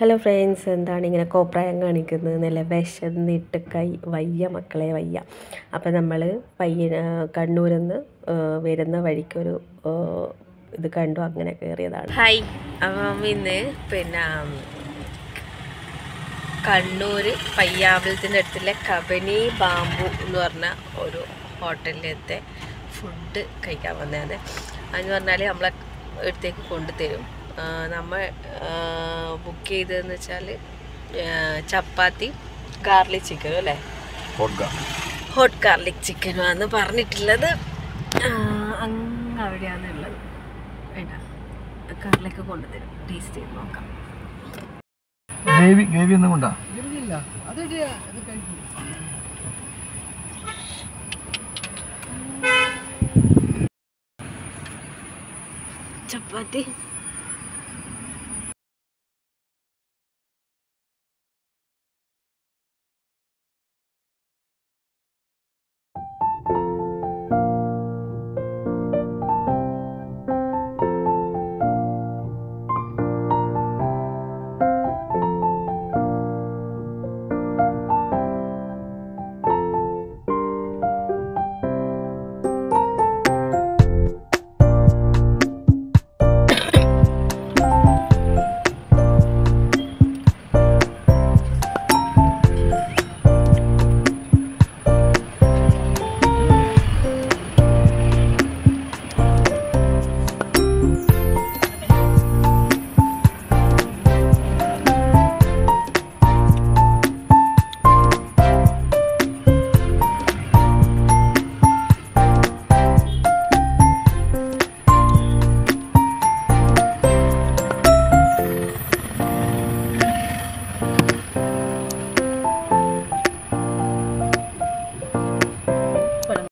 Hello friends, എന്താണ് ഇങ്ങനെ കോപ്രായം കാണിക്കുന്നത്? നല്ല വിശന്നിട്ട് വയ്യ മക്കളെ വയ്യ. അപ്പം നമ്മൾ കണ്ണൂരിൽ നിന്ന് വരുന്ന വഴിക്കൊരു ഇത് കണ്ടു, അങ്ങനെ കയറിയതാണ്. ഹായ്, അപ്പം ഇന്ന് കണ്ണൂർ പയ്യാമ്പലത്തിൻ്റെ അടുത്തുള്ള കബനി ബാംബു എന്ന് പറഞ്ഞ ഒരു ഹോട്ടലിലത്തെ ഫുഡ് കഴിക്കാൻ വന്നതാണ്. അതെന്ന് പറഞ്ഞാൽ നമ്മളെ അടുത്തേക്ക് കൊണ്ടുതരും. നമ്മൾ ബുക്ക് ചെയ്തതെന്ന് വെച്ചാൽ ചപ്പാത്തി ഗാർലിക് ചിക്കനും അല്ലേ, ഹോട്ട് ഗാർലിക് ചിക്കനുമാണ് പറഞ്ഞിട്ടുള്ളത്. അങ്ങ് അവിടെയാണുള്ളത്. വേണ്ട, ഗാർലിക് കൊണ്ടുതരും, ടേസ്റ്റ് ചെയ്ത് നോക്കാം. ചപ്പാത്തി